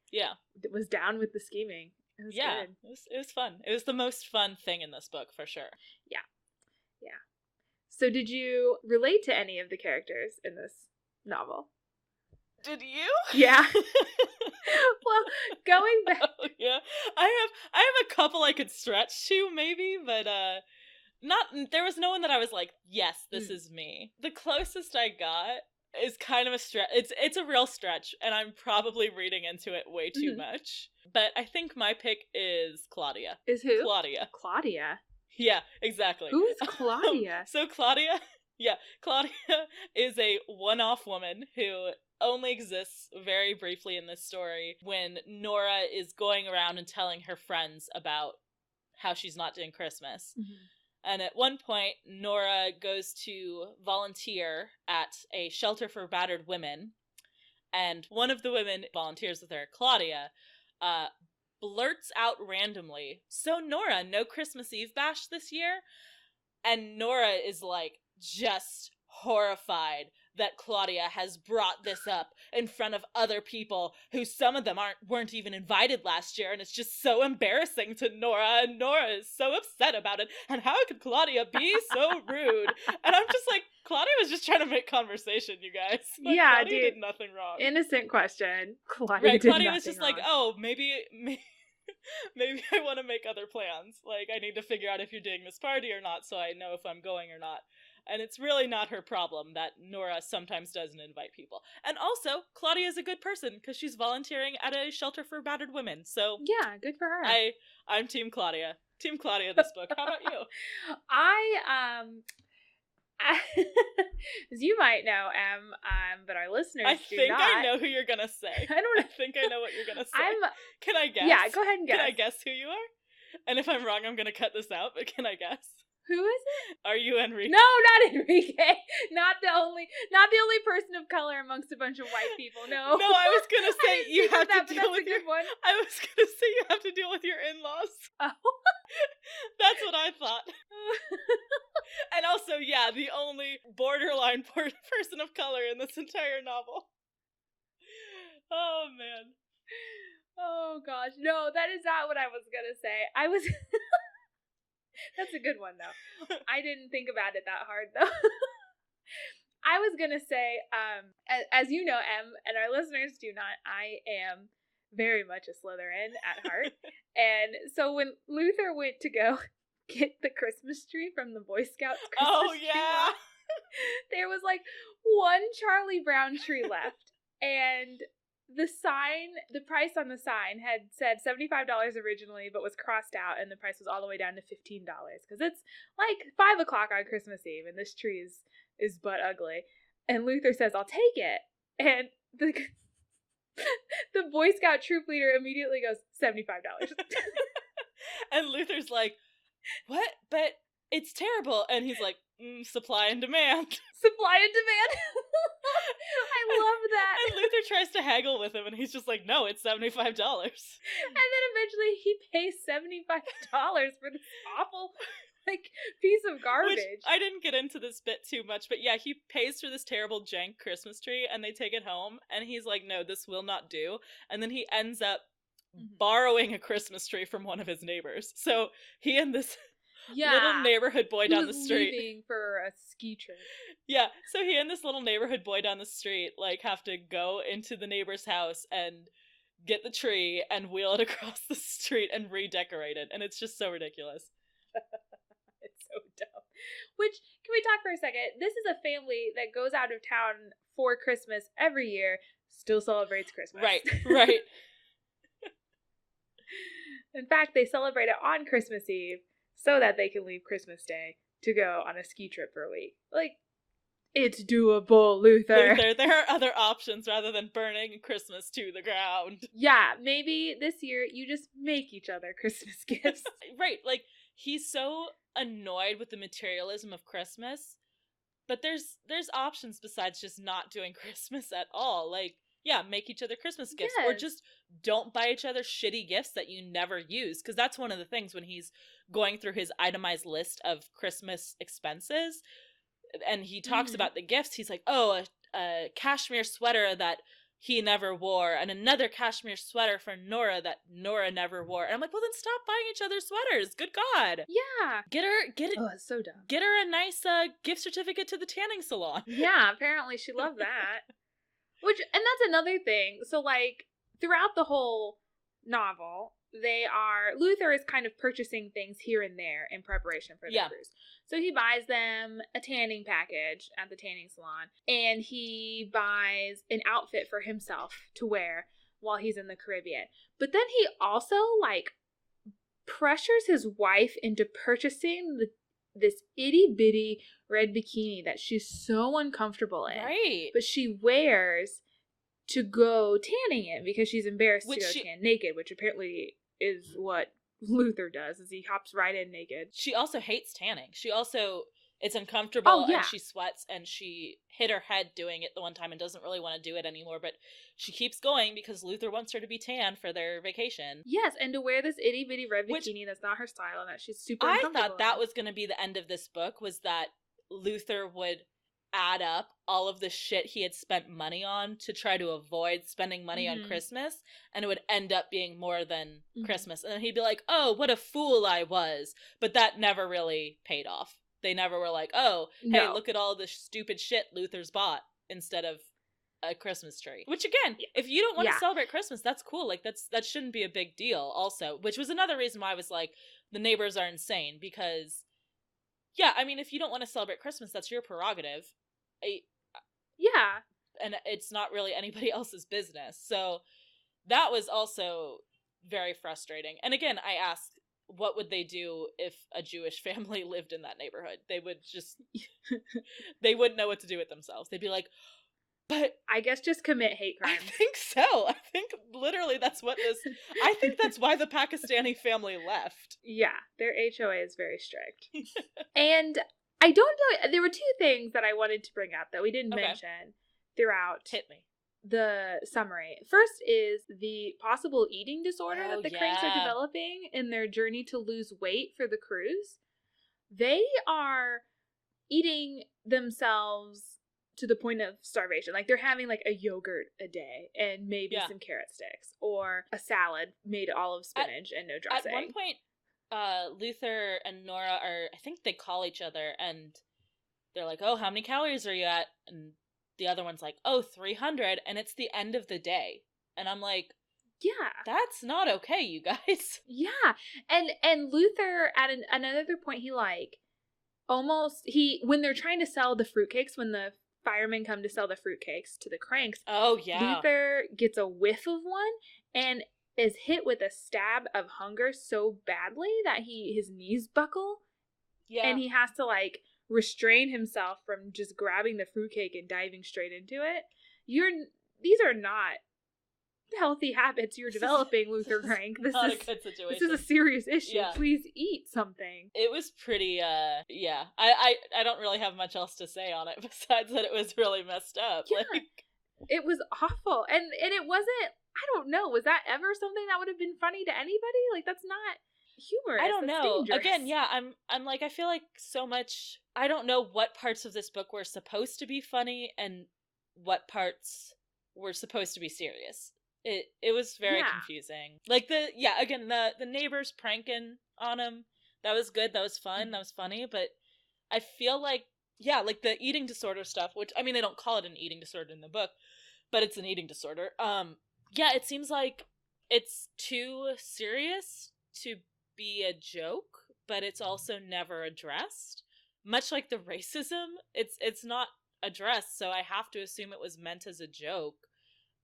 was down with the scheming. It was good. It was fun. It was the most fun thing in this book, for sure. Yeah. So did you relate to any of the characters in this novel? Did you? Yeah. Well, going back. Oh, yeah. I have a couple I could stretch to, maybe, but there was no one that I was like, yes, this is me. The closest I got is kind of a stretch. It's a real stretch, and I'm probably reading into it way too much. But I think my pick is Claudia. Is who? Claudia. Claudia? Yeah, exactly. Who is Claudia? So Claudia is a one-off woman who only exists very briefly in this story when Nora is going around and telling her friends about how she's not doing Christmas. Mm-hmm. And at one point, Nora goes to volunteer at a shelter for battered women, and one of the women volunteers with her, Claudia, blurts out randomly, "So Nora, no Christmas Eve bash this year?" And Nora is like just horrified that Claudia has brought this up in front of other people who some of them weren't even invited last year, and it's just so embarrassing to Nora, and Nora is so upset about it, and how could Claudia be so rude? And I'm just like, Claudia was just trying to make conversation, you guys. Like, yeah, Claudia dude. did nothing wrong. Innocent question. Claudia was just wrong. like, oh, maybe I want to make other plans. Like, I need to figure out if you're doing this party or not so I know if I'm going or not. And it's really not her problem that Nora sometimes doesn't invite people. And also, Claudia is a good person because she's volunteering at a shelter for battered women. So yeah, good for her. I'm Team Claudia. Team Claudia this book. How about you? As you might know, but our listeners do not. I know who you're gonna say. I think I know what you're gonna say. Can I guess? Yeah, go ahead and guess. Can I guess who you are? And if I'm wrong, I'm gonna cut this out, but can I guess? Who is it? Are you Enrique? No, not Enrique. Not the only person of color amongst a bunch of white people. No. No, I was gonna say you have to deal with your. One. I was gonna say you have to deal with your in-laws. Oh. That's what I thought. And also, yeah, the only borderline person of color in this entire novel. Oh man. Oh gosh, no, that is not what I was gonna say. That's a good one, though. I didn't think about it that hard, though. I was going to say, as you know, Em, and our listeners do not, I am very much a Slytherin at heart. And so when Luther went to go get the Christmas tree from the Boy Scouts Christmas tree lot, there was like one Charlie Brown tree left. And the price on the sign had said $75 originally, but was crossed out, and the price was all the way down to $15 because it's like 5 o'clock on Christmas Eve, and this tree is butt ugly. And Luther says, "I'll take it," and the Boy Scout troop leader immediately goes, $75. And Luther's like, "What? But it's terrible," and he's like, "Supply and demand." Supply and demand. I love that. And Luther tries to haggle with him, and he's just like, "No, it's $75." And then eventually he pays $75 for this awful piece of garbage. Which, I didn't get into this bit too much, but yeah, he pays for this terrible jank Christmas tree, and they take it home, and he's like, "No, this will not do." And then he ends up borrowing a Christmas tree from one of his neighbors. So he and this little neighborhood boy down the street, leaving for a ski trip. Yeah, so he and this little neighborhood boy down the street have to go into the neighbor's house and get the tree and wheel it across the street and redecorate it, and it's just so ridiculous. It's so dumb. Which, can we talk for a second? This is a family that goes out of town for Christmas every year, still celebrates Christmas. Right. In fact, they celebrate it on Christmas Eve so that they can leave Christmas Day to go on a ski trip for a week. It's doable, Luther. There are other options rather than burning Christmas to the ground. Yeah, maybe this year you just make each other Christmas gifts. Right, he's so annoyed with the materialism of Christmas, but there's options besides just not doing Christmas at all. Make each other Christmas gifts, or just don't buy each other shitty gifts that you never use, because that's one of the things when he's going through his itemized list of Christmas expenses, and he talks about the gifts. He's like, "Oh, a cashmere sweater that he never wore, and another cashmere sweater for Nora that Nora never wore." And I'm like, well, then stop buying each other sweaters. Good God. Yeah. Get it. Oh, it's so dumb. Get her a nice gift certificate to the tanning salon. Yeah, apparently she loved that. And that's another thing. So, throughout the whole novel, Luther is kind of purchasing things here and there in preparation for the cruise. So he buys them a tanning package at the tanning salon, and he buys an outfit for himself to wear while he's in the Caribbean. But then he also, like, pressures his wife into purchasing this itty-bitty red bikini that she's so uncomfortable in. Right. But she wears to go tanning in because she's embarrassed to go tan naked, which apparently is what Luther does, is he hops right in naked. She also hates tanning. It's uncomfortable, and she sweats, and she hit her head doing it the one time and doesn't really want to do it anymore, but she keeps going because Luther wants her to be tan for their vacation. Yes, and to wear this itty-bitty red bikini that's not her style and that she's super uncomfortable I thought that was going to be the end of this book, was that Luther would add up all of the shit he had spent money on to try to avoid spending money on Christmas, and it would end up being more than Christmas. And then he'd be like, oh, what a fool I was. But that never really paid off. They never were like, oh, hey, look at all the stupid shit Luther's bought instead of a Christmas tree. Which, again, if you don't want to celebrate Christmas, that's cool. Like, that shouldn't be a big deal also, which was another reason why I was like, the neighbors are insane, because, yeah, I mean, if you don't want to celebrate Christmas, that's your prerogative. And it's not really anybody else's business. So that was also very frustrating. And again, I asked, what would they do if a Jewish family lived in that neighborhood? They would just, they wouldn't know what to do with themselves. They'd be like, but I guess just commit hate crimes. I think so. I think literally I think that's why the Pakistani family left. Yeah, their HOA is very strict. And I don't know, there were two things that I wanted to bring up that we didn't mention throughout the summary. First is the possible eating disorder that the Kranks are developing in their journey to lose weight for the cruise. They are eating themselves to the point of starvation. Like, they're having, like, a yogurt a day and maybe some carrot sticks, or a salad made all of spinach and no dressing. At one point, Luther and Nora I think they call each other, and they're like, oh, how many calories are you at? And the other one's like, oh, 300, and it's the end of the day. And I'm like, yeah, that's not okay, you guys. Yeah. And Luther, at another point, he, like, when they're trying to sell the fruitcakes, when the firemen come to sell the fruitcakes to the Kranks, Luther gets a whiff of one and is hit with a stab of hunger so badly that his knees buckle. Yeah. And he has to, like, restrain himself from just grabbing the fruitcake and diving straight into it. These are not healthy habits you're developing, Luther Krank. This is a good situation. This is a serious issue. Yeah. Please eat something. It was pretty, I don't really have much else to say on it besides that it was really messed up. Yeah. Like, it was awful. And it wasn't, I don't know, was that ever something that would have been funny to anybody? Like, that's not humorous. I don't know. Dangerous. Again, yeah, I'm like, I feel like so much, I don't know what parts of this book were supposed to be funny and what parts were supposed to be serious. It was very confusing. Like, the neighbors pranking on him, that was good, that was fun, that was funny, but I feel like, like the eating disorder stuff, which, I mean, they don't call it an eating disorder in the book, but it's an eating disorder. It seems like it's too serious to be a joke, but it's also never addressed. Much like the racism, it's not addressed, so I have to assume it was meant as a joke.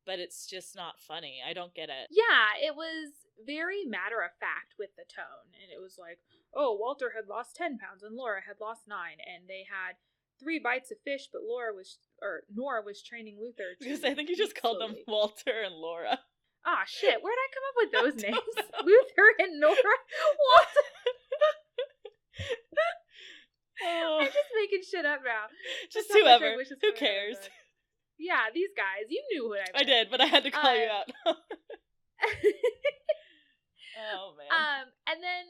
But it's just not funny. I don't get it. Yeah, it was very matter of fact with the tone. And it was like, oh, Walter had lost 10 pounds and Laura had lost 9. And they had 3 bites of fish, but Nora was training Luther to because I think you just called them Walter and Laura. Ah, shit. Where'd I come up with those names? Luther and Nora? Walter. I'm just making shit up now. Just whoever. Who cares? Yeah, these guys. You knew what I meant. I did, but I had to call you out. Oh, man. And then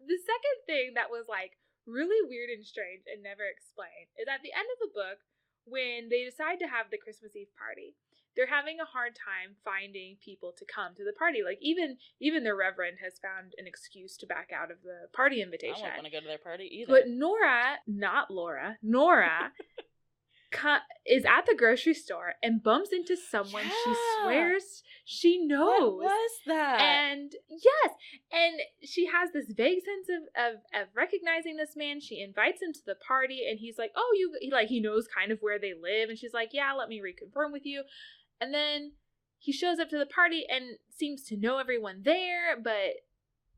the second thing that was, like, really weird and strange and never explained is at the end of the book, when they decide to have the Christmas Eve party, they're having a hard time finding people to come to the party. Like, even the Reverend has found an excuse to back out of the party invitation. I don't want to go to their party either. But Nora is at the grocery store and bumps into someone she swears she knows. What was that? And yes, and she has this vague sense of recognizing this man. She invites him to the party, and he's like, "Oh, he knows kind of where they live." And she's like, "Yeah, let me reconfirm with you." And then he shows up to the party and seems to know everyone there, but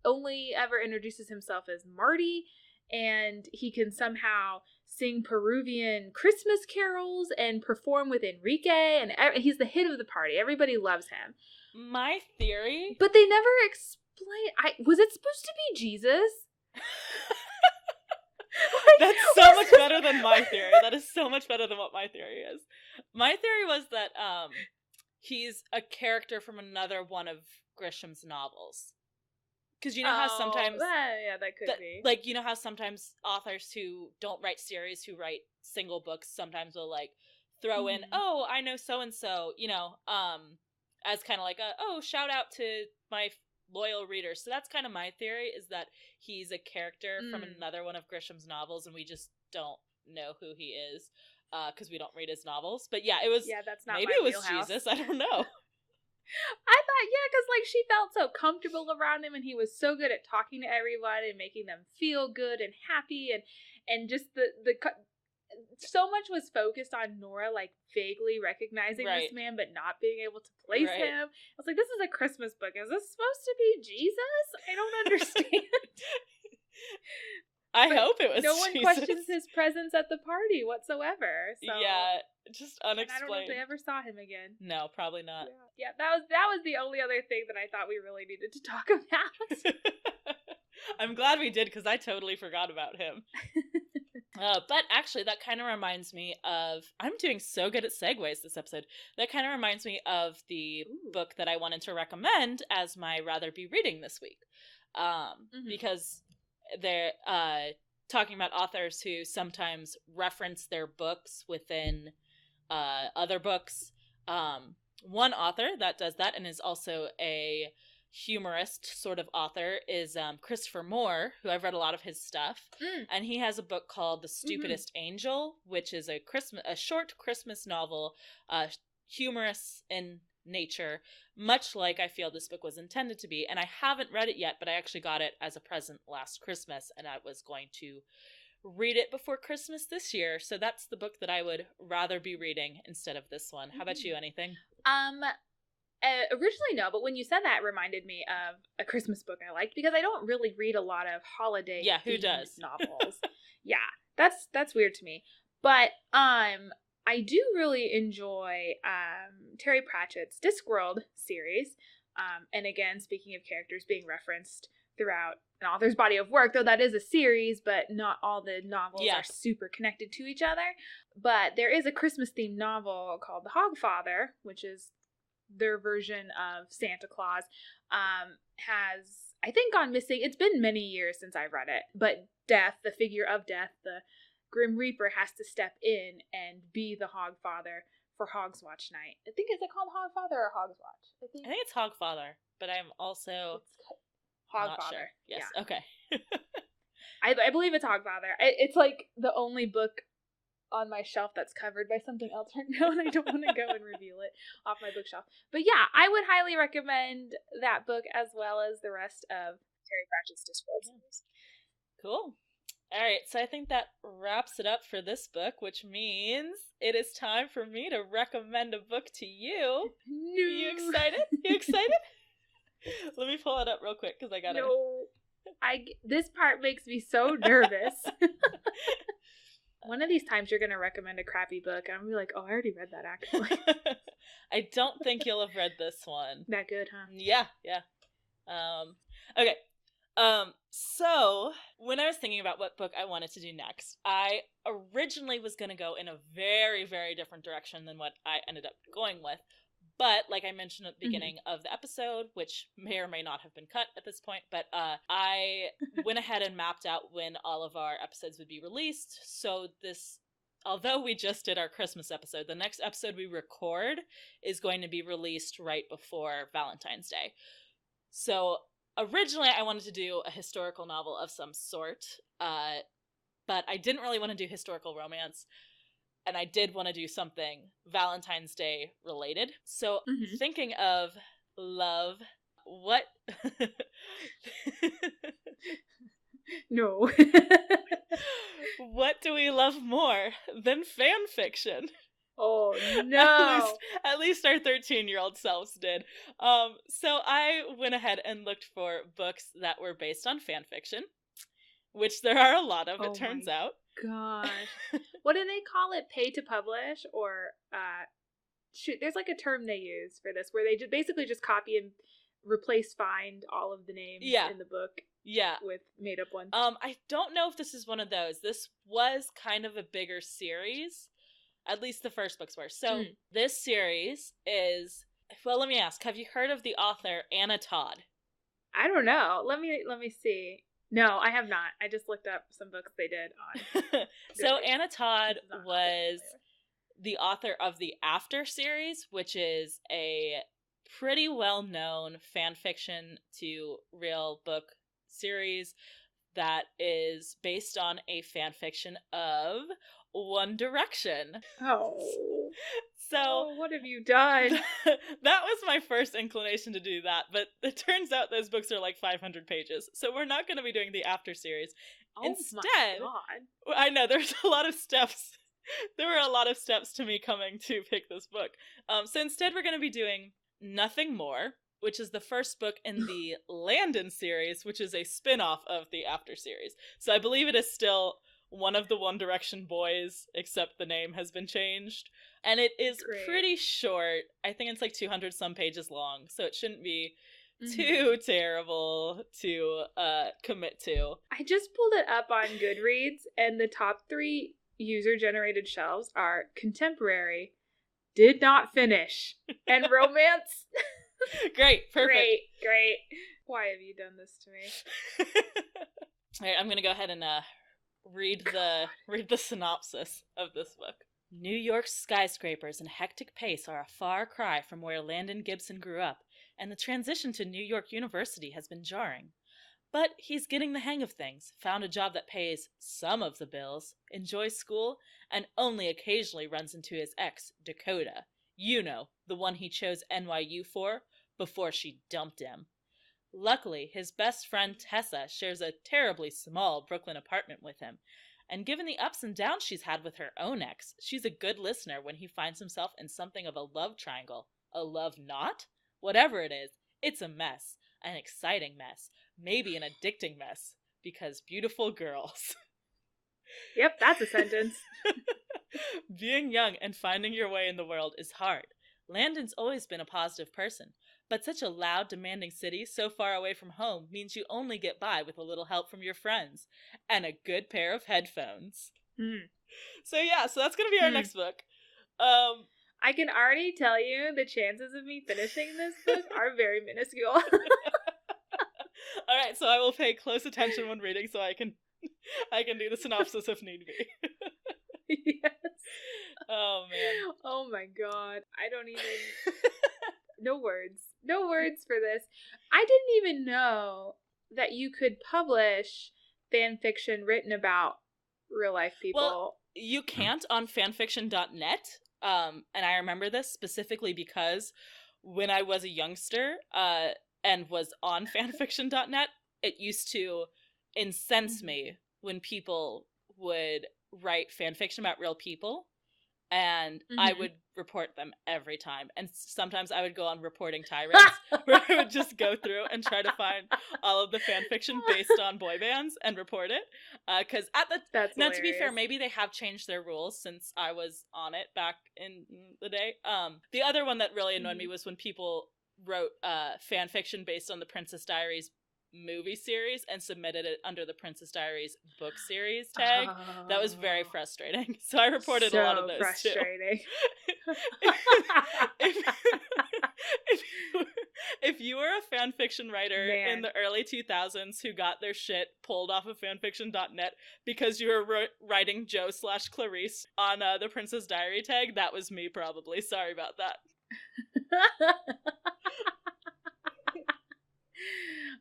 only ever introduces himself as Marty. And he can somehow sing Peruvian Christmas carols and perform with Enrique, and he's the hit of the party. Everybody loves him. My theory, but they never explain. Was it supposed to be Jesus? That's so much better than my theory. That is so much better than what my theory is. My theory was that he's a character from another one of Grisham's novels. Because you know how sometimes... yeah, that could be. Like, you know how sometimes authors who don't write series, who write single books, sometimes will, like, throw in, oh, I know so-and-so, you know, as kind of like shout out to my loyal readers. So that's kind of my theory, is that he's a character from another one of Grisham's novels, and we just don't know who he is, because we don't read his novels. But yeah, it was... Yeah, that's not maybe it was wheelhouse. Jesus, I don't know. I thought, yeah, because, like, she felt so comfortable around him, and he was so good at talking to everyone and making them feel good and happy, and just the so much was focused on Nora, like, vaguely recognizing this man, but not being able to place him. I was like, this is a Christmas book. Is this supposed to be Jesus? I don't understand. I hope it was No one Jesus. questions his presence at the party whatsoever. So. Yeah, just unexplained. And I don't know if they ever saw him again. No, probably not. Yeah, that was the only other thing that I thought we really needed to talk about. I'm glad we did, because I totally forgot about him. But actually, that kind of reminds me of... I'm doing so good at segues this episode. That kind of reminds me of the book that I wanted to recommend as my Rather Be Reading this week. Because they're talking about authors who sometimes reference their books within other books. One author that does that, and is also a humorist sort of author, is Christopher Moore, who I've read a lot of his stuff. And he has a book called The Stupidest Angel, which is a short Christmas novel, humorous in nature, much like I feel this book was intended to be. And I haven't read it yet, but I actually got it as a present last Christmas, and I was going to read it before Christmas this year. So that's the book that I would rather be reading instead of this one. How about you? Anything? Originally no, but when you said that, it reminded me of a Christmas book I liked, because I don't really read a lot of holiday who does novels. Yeah, that's weird to me. But I do really enjoy Terry Pratchett's Discworld series. And again, speaking of characters being referenced throughout an author's body of work, though that is a series, but not all the novels are super connected to each other. But there is a Christmas-themed novel called The Hog Father, which is their version of Santa Claus, has, I think, gone missing. It's been many years since I read it, but Death, the figure of Death, the Grim Reaper, has to step in and be the Hog Father for Hogswatch night. I think, is it called Hog Father or Hogswatch? I think it's Hogfather, but I'm also Hogfather. Sure. Yes. Yeah. Okay. I believe it's Hogfather. It's like the only book on my shelf that's covered by something else right now, and I don't want to go and reveal it off my bookshelf. But yeah, I would highly recommend that book, as well as the rest of Terry Pratchett's Discworld series. Cool. All right, so I think that wraps it up for this book, which means it is time for me to recommend a book to you. No. Are you excited? You excited? Let me pull it up real quick, because I gotta... No. This part makes me so nervous. One of these times you're going to recommend a crappy book, and I'm going to be like, oh, I already read that, actually. I don't think you'll have read this one. That good, huh? Yeah. Okay. So, when I was thinking about what book I wanted to do next, I originally was going to go in a very, very different direction than what I ended up going with. But, like I mentioned at the beginning of the episode, which may or may not have been cut at this point, but I went ahead and mapped out when all of our episodes would be released. So although we just did our Christmas episode, the next episode we record is going to be released right before Valentine's Day. So originally I wanted to do a historical novel of some sort, but I didn't really want to do historical romance. and I did want to do something Valentine's Day related. So Mhm. thinking of love, what... No. What do we love more than fan fiction? Oh, no. At least our 13-year-old selves did. So I went ahead and looked for books that were based on fan fiction, which there are a lot of, it turns out. Gosh. What do they call it? Pay to publish? Or, shoot, there's like a term they use for this where they basically just copy and find all of the names in the book. Yeah. With made up ones. I don't know if this is one of those. This was kind of a bigger series. At least the first books were. So this series is, well, let me ask, have you heard of the author Anna Todd? I don't know. Let me see. No, I have not. I just looked up some books they did on. So Anna Todd was the author of the After series, which is a pretty well-known fan fiction to real book series that is based on a fan fiction of One Direction. Oh. So what have you done? That was my first inclination to do that, but it turns out those books are like 500 pages, so we're not going to be doing the After series. Instead, my God. I know there's a lot of steps. There were a lot of steps to me coming to pick this book. So instead, we're going to be doing Nothing More, which is the first book in the Landon series, which is a spin-off of the After series. So I believe it is still one of the One Direction boys, except the name has been changed. And it is pretty short. I think it's like 200 some pages long, so it shouldn't be too terrible to commit to. I just pulled it up on Goodreads, and the top 3 user-generated shelves are contemporary, did not finish, and romance. Great, perfect. Great. Why have you done this to me? All right, I'm gonna go ahead and read the synopsis of this book. New York's skyscrapers and hectic pace are a far cry from where Landon Gibson grew up, and the transition to New York University has been jarring. But he's getting the hang of things, found a job that pays some of the bills, enjoys school, and only occasionally runs into his ex, Dakota. You know, the one he chose NYU for before she dumped him. Luckily, his best friend Tessa shares a terribly small Brooklyn apartment with him, and given the ups and downs she's had with her own ex, she's a good listener when he finds himself in something of a love triangle. A love knot? Whatever it is, it's a mess. An exciting mess. Maybe an addicting mess. Because beautiful girls. Yep, that's a sentence. Being young and finding your way in the world is hard. Landon's always been a positive person, but such a loud, demanding city so far away from home means you only get by with a little help from your friends and a good pair of headphones. So that's going to be our next book. I can already tell you the chances of me finishing this book are very minuscule. All right, so I will pay close attention when reading so I can do the synopsis if need be. Yes. Oh, man. Oh, my God. I don't even... No words for this. I didn't even know that you could publish fan fiction written about real life people. Well, you can't on fanfiction.net. And I remember this specifically because when I was a youngster and was on fanfiction.net, it used to incense me when people would write fanfiction about real people. And I would report them every time. And sometimes I would go on reporting tirades where I would just go through and try to find all of the fan fiction based on boy bands and report it. Because now, to be fair, maybe they have changed their rules since I was on it back in the day. The other one that really annoyed me was when people wrote fan fiction based on the Princess Diaries movie series and submitted it under the Princess Diaries book series tag. That was very frustrating. So I reported a lot of those frustrating. Too. If you were a fan fiction writer in the early 2000s who got their shit pulled off of fanfiction.net because you were writing Joe/Clarice on the Princess Diary tag, that was me probably. Sorry about that.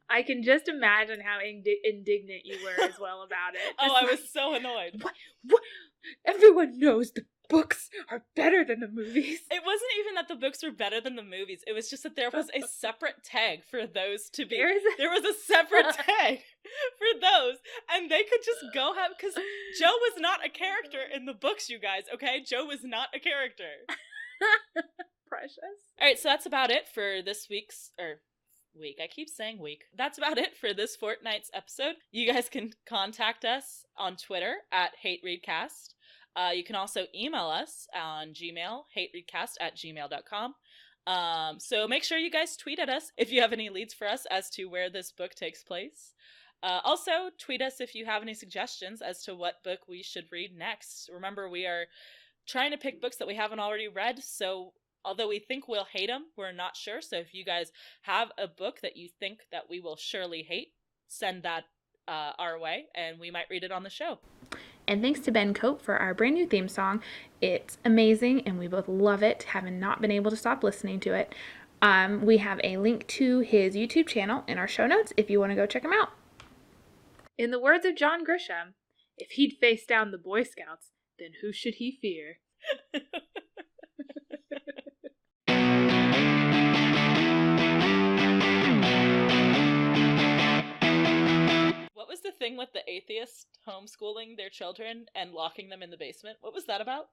I can just imagine how indignant you were as well about it. Oh, I was so annoyed. What? Everyone knows the books are better than the movies. It wasn't even that the books were better than the movies. It was just that there was a separate tag for those to be. There was a separate tag for those, and they could just go have, because Joe was not a character in the books, you guys, okay? Joe was not a character. Precious. All right, so that's about it for this week's, week. I keep saying week. That's about it for this fortnight's episode. You guys can contact us on Twitter at hatereadcast. You can also email us on Gmail, hatereadcast@gmail.com. So make sure you guys tweet at us if you have any leads for us as to where this book takes place. Also, tweet us if you have any suggestions as to what book we should read next. Remember, we are trying to pick books that we haven't already read, so although we think we'll hate them, we're not sure. So if you guys have a book that you think that we will surely hate, send that our way, and we might read it on the show. And thanks to Ben Cope for our brand new theme song. It's amazing, and we both love it, having not been able to stop listening to it. We have a link to his YouTube channel in our show notes if you want to go check him out. In the words of John Grisham, if he'd face down the Boy Scouts, then who should he fear? What was the thing with the atheists homeschooling their children and locking them in the basement? What was that about?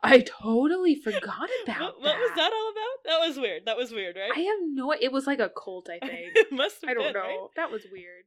I totally forgot about what was that all about? That was weird. That was weird, right? I have no... It was like a cult, I think. It must have been, I don't know. Right? That was weird.